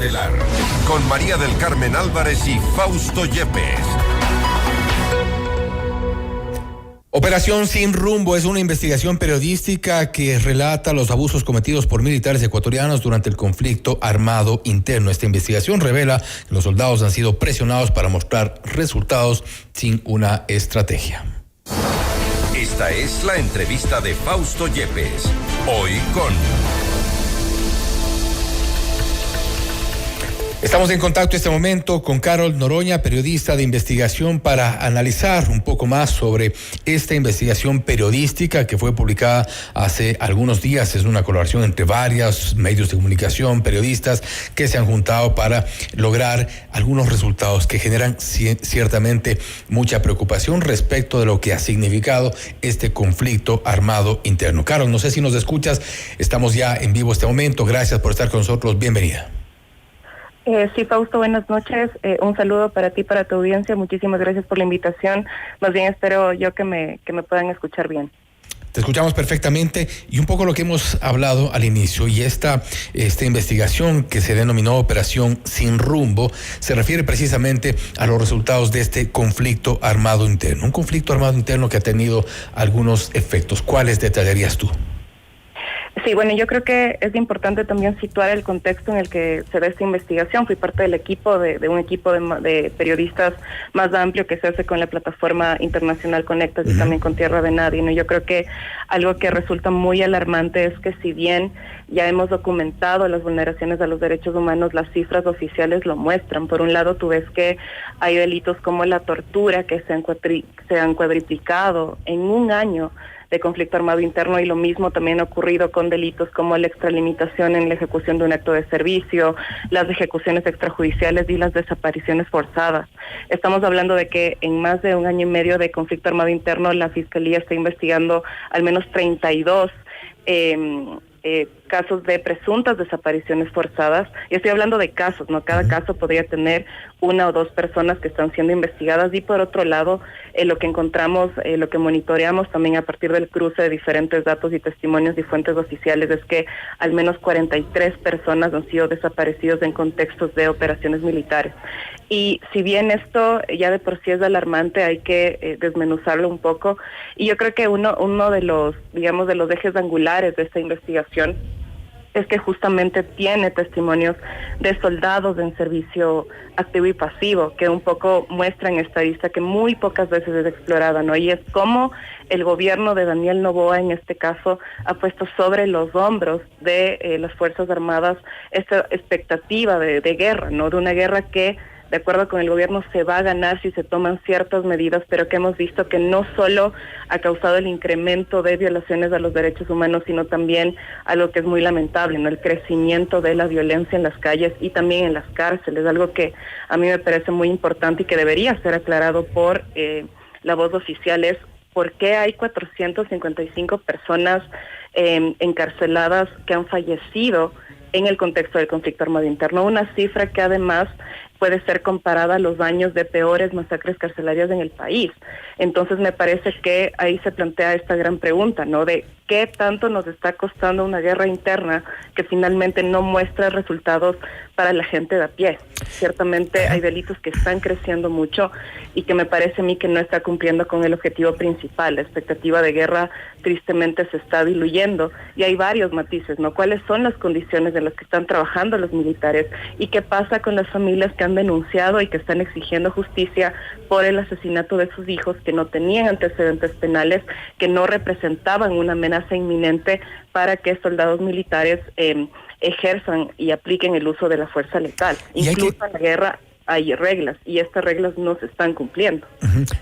Estelar, con María del Carmen Álvarez y Fausto Yepes. Operación Sin Rumbo es una investigación periodística que relata los abusos cometidos por militares ecuatorianos durante el conflicto armado interno. Esta investigación revela que los soldados han sido presionados para mostrar resultados sin una estrategia. Esta es la entrevista de Fausto Yepes. Hoy con... Estamos en contacto en este momento con Carol Noroña, periodista de investigación, para analizar un poco más sobre esta investigación periodística que fue publicada hace algunos días. Es una colaboración entre varios medios de comunicación, periodistas que se han juntado para lograr algunos resultados que generan ciertamente mucha preocupación respecto de lo que ha significado este conflicto armado interno. Carol, no sé si nos escuchas, estamos ya en vivo este momento. Gracias por estar con nosotros, bienvenida. Sí, Fausto, buenas noches. Un saludo para ti, para tu audiencia. Muchísimas gracias por la invitación. Más bien espero yo que me puedan escuchar bien. Te escuchamos perfectamente y un poco lo que hemos hablado al inicio, y esta investigación que se denominó Operación Sin Rumbo se refiere precisamente a los resultados de este conflicto armado interno. Un conflicto armado interno que ha tenido algunos efectos. ¿Cuáles detallarías tú? Sí, bueno, yo creo que es importante también situar el contexto en el que se da esta investigación. Fui parte del equipo, de un equipo de periodistas más amplio que se hace con la plataforma internacional Conectas y también con Tierra de Nadie, ¿no? Yo creo que algo que resulta muy alarmante es que si bien ya hemos documentado las vulneraciones a los derechos humanos, las cifras oficiales lo muestran. Por un lado, tú ves que hay delitos como la tortura que se han cuadriplicado en un año de conflicto armado interno, y lo mismo también ha ocurrido con delitos como la extralimitación en la ejecución de un acto de servicio, las ejecuciones extrajudiciales y las desapariciones forzadas. Estamos hablando de que en más de un año y medio de conflicto armado interno, la Fiscalía está investigando al menos 32 casos de presuntas desapariciones forzadas. Y estoy hablando de casos, ¿no? Cada caso podría tener una o dos personas que están siendo investigadas. Y por otro lado, lo que encontramos, lo que monitoreamos también a partir del cruce de diferentes datos y testimonios y fuentes oficiales, es que al menos 43 personas han sido desaparecidos en contextos de operaciones militares. Y si bien esto ya de por sí es alarmante, hay que desmenuzarlo un poco. Y yo creo que uno de los, digamos, de los ejes angulares de esta investigación es que justamente tiene testimonios de soldados en servicio activo y pasivo, que un poco muestran esta lista que muy pocas veces es explorada, ¿no? Y es como el gobierno de Daniel Noboa, en este caso, ha puesto sobre los hombros de las Fuerzas Armadas esta expectativa de guerra, ¿no? De una guerra que, de acuerdo con el gobierno, se va a ganar si se toman ciertas medidas, pero que hemos visto que no solo ha causado el incremento de violaciones a los derechos humanos, sino también algo que es muy lamentable, ¿no? El crecimiento de la violencia en las calles y también en las cárceles, algo que a mí me parece muy importante y que debería ser aclarado por la voz oficial, es por qué hay 455 personas encarceladas que han fallecido en el contexto del conflicto armado interno, una cifra que además puede ser comparada a los años de peores masacres carcelarias en el país. Entonces me parece que ahí se plantea esta gran pregunta, ¿no? De qué tanto nos está costando una guerra interna que finalmente no muestra resultados para la gente de a pie. Ciertamente hay delitos que están creciendo mucho y que me parece a mí que no está cumpliendo con el objetivo principal. La expectativa de guerra tristemente se está diluyendo y hay varios matices, ¿no? ¿Cuáles son las condiciones en las que están trabajando los militares y qué pasa con las familias que han denunciado y que están exigiendo justicia por el asesinato de sus hijos, que no tenían antecedentes penales, que no representaban una amenaza inminente para que soldados militares ejerzan y apliquen el uso de la fuerza letal? Incluso en la guerra hay reglas y estas reglas no se están cumpliendo.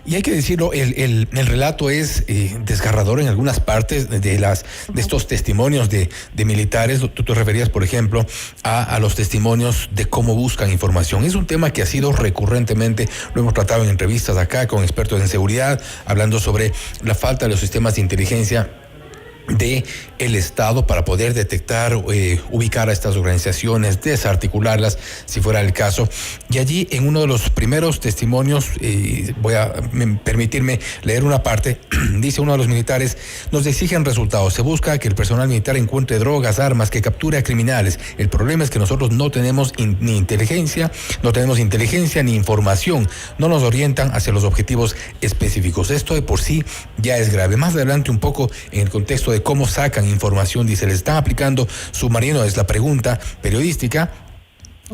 Y hay que decirlo, el relato es desgarrador en algunas partes de estos testimonios de militares. Tú te referías, por ejemplo, a los testimonios de cómo buscan información. Es un tema que ha sido recurrentemente, lo hemos tratado en entrevistas acá con expertos en seguridad, hablando sobre la falta de los sistemas de inteligencia de el Estado para poder detectar, ubicar a estas organizaciones, desarticularlas si fuera el caso. Y allí en uno de los primeros testimonios, voy a permitirme leer una parte, dice uno de los militares: nos exigen resultados, se busca que el personal militar encuentre drogas, armas, que capture a criminales. El problema es que nosotros no tenemos ni inteligencia ni información, no nos orientan hacia los objetivos específicos. Esto de por sí ya es grave. Más adelante un poco en el contexto de cómo sacan información, dice, le están aplicando submarino, es la pregunta periodística.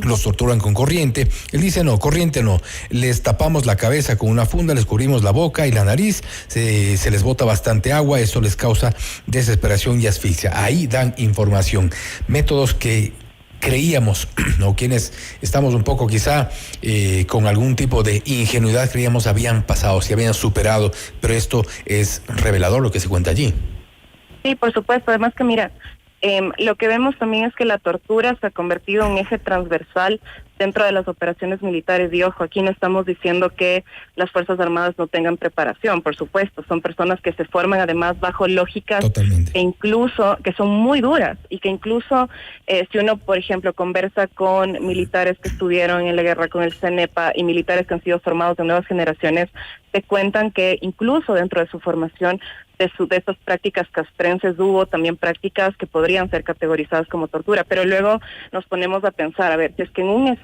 Los torturan con corriente. Él dice: no, corriente no. Les tapamos la cabeza con una funda, les cubrimos la boca y la nariz, se les bota bastante agua, eso les causa desesperación y asfixia. Ahí dan información. Métodos que creíamos, o quienes estamos un poco quizá con algún tipo de ingenuidad, creíamos habían pasado, se habían superado, pero esto es revelador lo que se cuenta allí. Sí, por supuesto. Además que mira, lo que vemos también es que la tortura se ha convertido en eje transversal dentro de las operaciones militares. Y ojo, aquí no estamos diciendo que las Fuerzas Armadas no tengan preparación, por supuesto, son personas que se forman además bajo lógicas que incluso, que son muy duras, y que incluso si uno, por ejemplo, conversa con militares que estuvieron en la guerra con el CENEPA y militares que han sido formados de nuevas generaciones, te cuentan que incluso dentro de su formación de estas prácticas castrenses hubo también prácticas que podrían ser categorizadas como tortura. Pero luego nos ponemos a pensar, a ver, si es que en un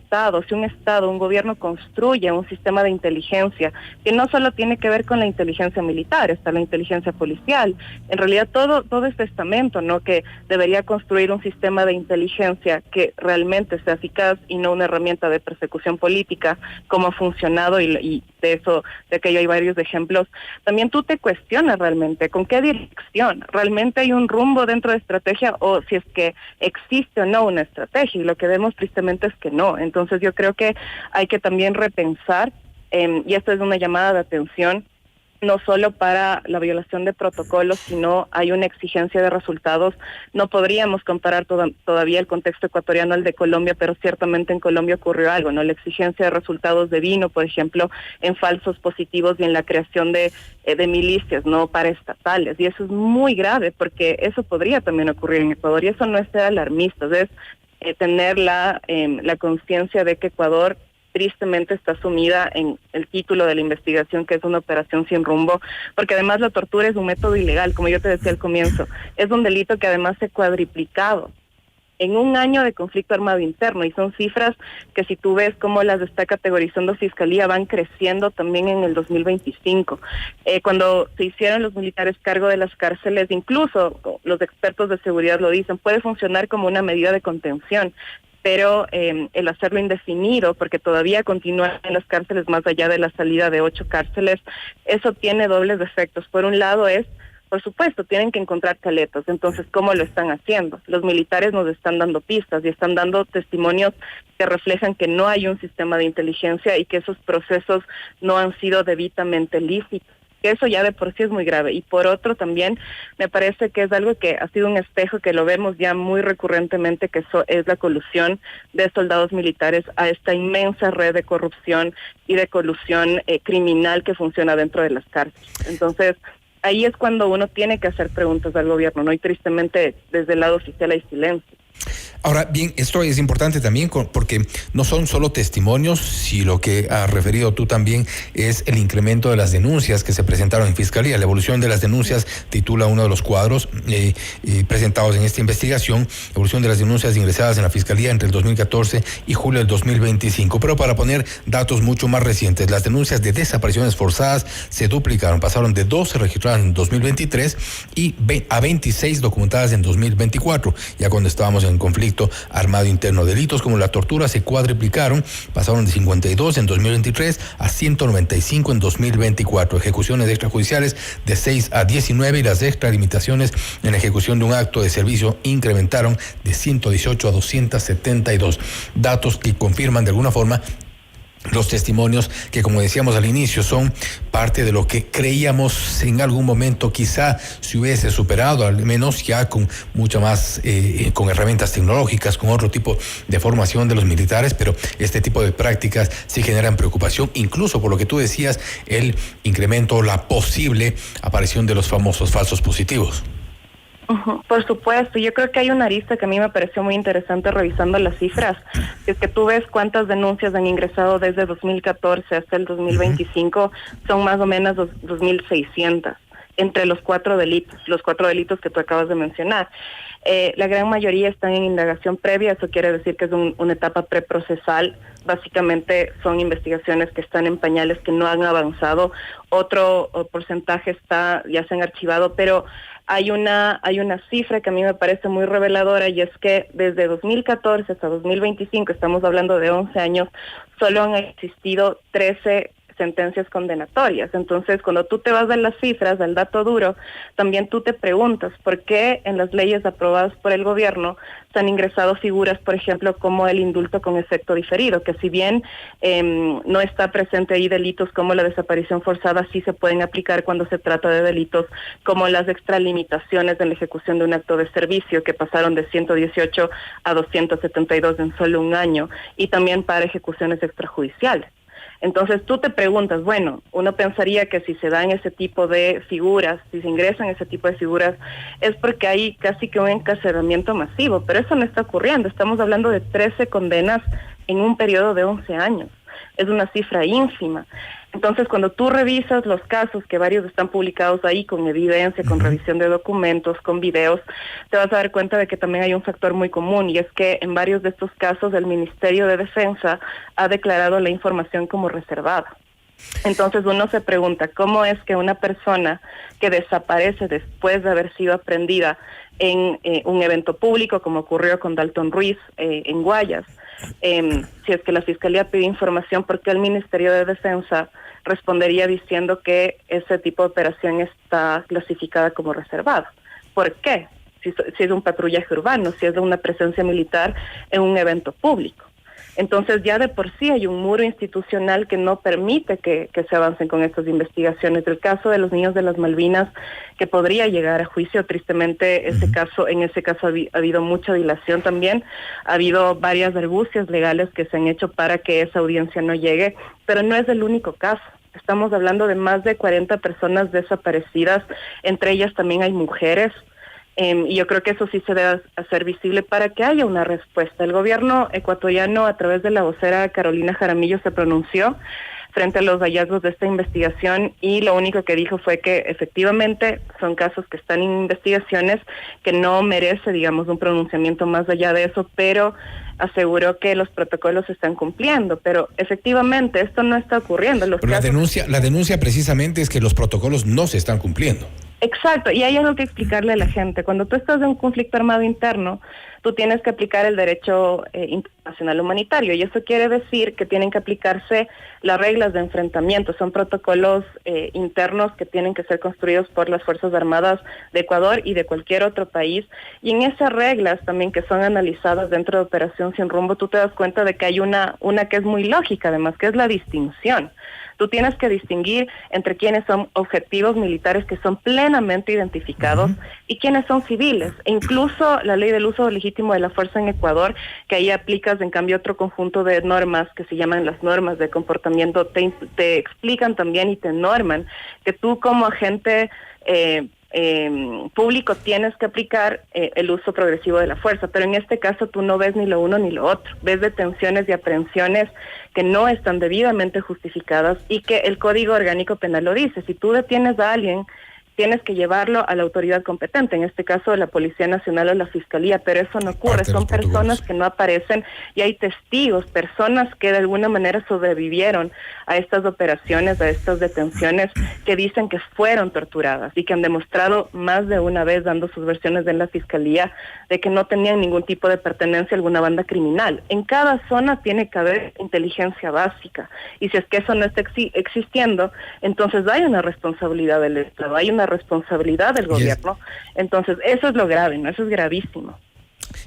gobierno construye un sistema de inteligencia que no solo tiene que ver con la inteligencia militar, está la inteligencia policial, en realidad todo este estamento, ¿no?, que debería construir un sistema de inteligencia que realmente sea eficaz y no una herramienta de persecución política, como ha funcionado, y de aquello hay varios ejemplos. También tú te cuestionas realmente con qué dirección, realmente hay un rumbo dentro de estrategia, o si es que existe o no una estrategia, y lo que vemos tristemente es que no. Entonces yo creo que hay que también repensar, y esto es una llamada de atención, no solo para la violación de protocolos, sino hay una exigencia de resultados. No podríamos comparar todavía el contexto ecuatoriano al de Colombia, pero ciertamente en Colombia ocurrió algo, ¿no? La exigencia de resultados de vino, por ejemplo, en falsos positivos y en la creación de milicias, ¿no?, paraestatales. Y eso es muy grave, porque eso podría también ocurrir en Ecuador, y eso no es ser alarmistas, es tener la conciencia de que Ecuador tristemente está sumida en el título de la investigación, que es una operación sin rumbo, porque además la tortura es un método ilegal, como yo te decía al comienzo, es un delito que además se ha cuadriplicado en un año de conflicto armado interno, y son cifras que, si tú ves cómo las está categorizando Fiscalía, van creciendo también en el 2025. Cuando se hicieron los militares cargo de las cárceles, incluso los expertos de seguridad lo dicen, puede funcionar como una medida de contención, pero el hacerlo indefinido, porque todavía continúan en las cárceles más allá de la salida de 8 cárceles, eso tiene dobles efectos. Por un lado por supuesto, tienen que encontrar caletas. Entonces, ¿cómo lo están haciendo? Los militares nos están dando pistas y están dando testimonios que reflejan que no hay un sistema de inteligencia y que esos procesos no han sido debidamente lícitos. Eso ya de por sí es muy grave. Y por otro, también me parece que es algo que ha sido un espejo, que lo vemos ya muy recurrentemente, que eso es la colusión de soldados militares a esta inmensa red de corrupción y de colusión criminal que funciona dentro de las cárceles. Entonces, ahí es cuando uno tiene que hacer preguntas al gobierno, ¿no? Y tristemente, desde el lado oficial hay silencio. Ahora bien, esto es importante también porque no son solo testimonios, si lo que has referido tú también es el incremento de las denuncias que se presentaron en Fiscalía. La evolución de las denuncias titula uno de los cuadros presentados en esta investigación: evolución de las denuncias ingresadas en la Fiscalía entre el 2014 y julio del 2025. Pero para poner datos mucho más recientes, las denuncias de desapariciones forzadas se duplicaron, pasaron de 12 registradas en 2023 y a 26 documentadas en 2024, ya cuando estábamos en conflicto armado interno. Delitos como la tortura se cuadriplicaron, pasaron de 52 en 2023 a 195 en 2024. Ejecuciones extrajudiciales de 6 a 19, y las extralimitaciones en la ejecución de un acto de servicio incrementaron de 118 a 272. Datos que confirman de alguna forma los testimonios que, como decíamos al inicio, son parte de lo que creíamos en algún momento quizá se hubiese superado, al menos ya con mucha más, con herramientas tecnológicas, con otro tipo de formación de los militares, pero este tipo de prácticas sí generan preocupación, incluso por lo que tú decías, el incremento, la posible aparición de los famosos falsos positivos. Por supuesto, yo creo que hay una arista que a mí me pareció muy interesante revisando las cifras. Es que tú ves cuántas denuncias han ingresado desde 2014 hasta el 2025, son más o menos 2.600 entre los cuatro delitos que tú acabas de mencionar. La gran mayoría están en indagación previa, eso quiere decir que es una etapa preprocesal. Básicamente son investigaciones que están en pañales, que no han avanzado. Otro porcentaje ya se han archivado, pero hay una cifra que a mí me parece muy reveladora, y es que desde 2014 hasta 2025, estamos hablando de 11 años, solo han existido 13 sentencias condenatorias. Entonces, cuando tú te vas de las cifras, del dato duro, también tú te preguntas por qué en las leyes aprobadas por el gobierno se han ingresado figuras, por ejemplo, como el indulto con efecto diferido, que si bien no está presente ahí delitos como la desaparición forzada, sí se pueden aplicar cuando se trata de delitos como las extralimitaciones en la ejecución de un acto de servicio, que pasaron de 118 a 272 en solo un año, y también para ejecuciones extrajudiciales. Entonces tú te preguntas, bueno, uno pensaría que si se dan ese tipo de figuras, si se ingresan ese tipo de figuras, es porque hay casi que un encarcelamiento masivo, pero eso no está ocurriendo. Estamos hablando de 13 condenas en un periodo de 11 años. Es una cifra ínfima. Entonces, cuando tú revisas los casos, que varios están publicados ahí con evidencia, con revisión de documentos, con videos, te vas a dar cuenta de que también hay un factor muy común, y es que en varios de estos casos el Ministerio de Defensa ha declarado la información como reservada. Entonces uno se pregunta, ¿cómo es que una persona que desaparece después de haber sido aprehendida en un evento público, como ocurrió con Dalton Ruiz en Guayas, si es que la Fiscalía pide información, por qué el Ministerio de Defensa respondería diciendo que ese tipo de operación está clasificada como reservada? ¿Por qué? Si es un patrullaje urbano, si es una presencia militar en un evento público. Entonces ya de por sí hay un muro institucional que no permite que se avancen con estas investigaciones. El caso de los niños de las Malvinas, que podría llegar a juicio, tristemente en ese caso ha habido mucha dilación también, ha habido varias argucias legales que se han hecho para que esa audiencia no llegue, pero no es el único caso. Estamos hablando de más de 40 personas desaparecidas, entre ellas también hay mujeres. Y yo creo que eso sí se debe hacer visible para que haya una respuesta. El gobierno ecuatoriano, a través de la vocera Carolina Jaramillo, se pronunció frente a los hallazgos de esta investigación, y lo único que dijo fue que efectivamente son casos que están en investigaciones, que no merece, digamos, un pronunciamiento más allá de eso, pero aseguró que los protocolos se están cumpliendo. Pero efectivamente esto no está ocurriendo. Pero la denuncia precisamente es que los protocolos no se están cumpliendo. Exacto, y hay algo que explicarle a la gente. Cuando tú estás en un conflicto armado interno, tú tienes que aplicar el derecho internacional humanitario, y eso quiere decir que tienen que aplicarse las reglas de enfrentamiento. Son protocolos internos que tienen que ser construidos por las Fuerzas Armadas de Ecuador y de cualquier otro país, y en esas reglas también, que son analizadas dentro de Operación Sin Rumbo, tú te das cuenta de que hay una que es muy lógica, además, que es la distinción. Tú tienes que distinguir entre quienes son objetivos militares que son plenamente identificados y quienes son civiles. E incluso la ley del uso legítimo de la fuerza en Ecuador, que ahí aplicas en cambio otro conjunto de normas que se llaman las normas de comportamiento, te explican también y te norman que tú como agente público tienes que aplicar el uso progresivo de la fuerza, pero en este caso tú no ves ni lo uno ni lo otro. Ves detenciones y aprehensiones que no están debidamente justificadas, y que el Código Orgánico Penal lo dice. Si tú detienes a alguien, tienes que llevarlo a la autoridad competente, en este caso la Policía Nacional o la Fiscalía, pero eso no ocurre. Son personas que no aparecen, y hay testigos, personas que de alguna manera sobrevivieron a estas operaciones, a estas detenciones, que dicen que fueron torturadas y que han demostrado más de una vez, dando sus versiones en la Fiscalía, de que no tenían ningún tipo de pertenencia a alguna banda criminal. En cada zona tiene que haber inteligencia básica, y si es que eso no está existiendo, entonces hay una responsabilidad del Estado, hay una responsabilidad del gobierno. Entonces eso es lo grave, ¿no? Eso es gravísimo.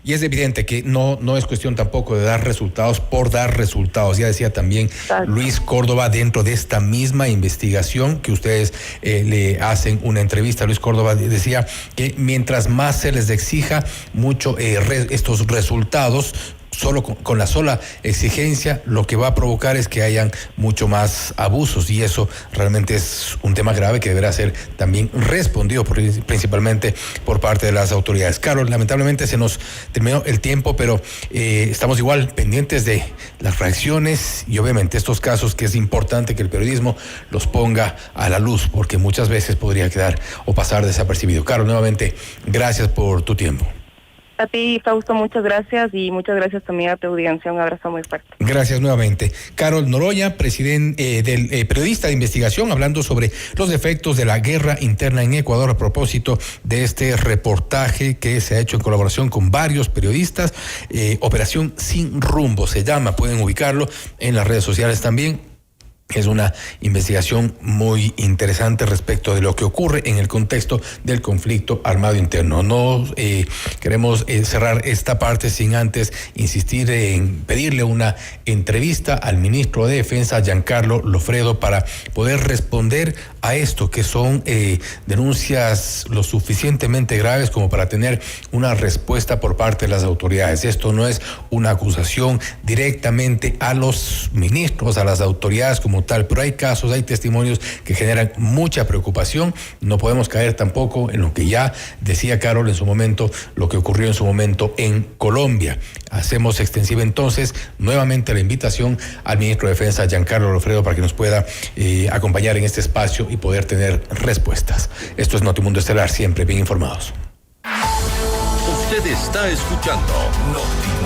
Y es evidente que no es cuestión tampoco de dar resultados por dar resultados. Ya decía también Luis Córdoba, dentro de esta misma investigación que ustedes le hacen una entrevista, Luis Córdoba decía que mientras más se les exija mucho estos resultados, solo con la sola exigencia, lo que va a provocar es que hayan mucho más abusos, y eso realmente es un tema grave que deberá ser también respondido principalmente por parte de las autoridades. Carol, lamentablemente se nos terminó el tiempo, pero estamos igual pendientes de las reacciones y obviamente estos casos que es importante que el periodismo los ponga a la luz, porque muchas veces podría quedar o pasar desapercibido. Carol, nuevamente, gracias por tu tiempo. A ti, Fausto, muchas gracias, y muchas gracias también a tu audiencia. Un abrazo muy fuerte. Gracias nuevamente. Carol Noroña, periodista de investigación, hablando sobre los efectos de la guerra interna en Ecuador a propósito de este reportaje que se ha hecho en colaboración con varios periodistas. Operación Sin Rumbo se llama, pueden ubicarlo en las redes sociales también. Es una investigación muy interesante respecto de lo que ocurre en el contexto del conflicto armado interno. No queremos cerrar esta parte sin antes insistir en pedirle una entrevista al ministro de Defensa, Giancarlo Lofredo, para poder responder a esto, que son denuncias lo suficientemente graves como para tener una respuesta por parte de las autoridades. Esto no es una acusación directamente a los ministros, a las autoridades como tal, pero hay casos, hay testimonios que generan mucha preocupación. No podemos caer tampoco en lo que ya decía Carol en su momento, lo que ocurrió en su momento en Colombia. Hacemos extensiva entonces nuevamente la invitación al ministro de Defensa, Giancarlo Lofredo, para que nos pueda acompañar en este espacio y poder tener respuestas. Esto es Notimundo Estelar, siempre bien informados. Usted está escuchando Notimundo.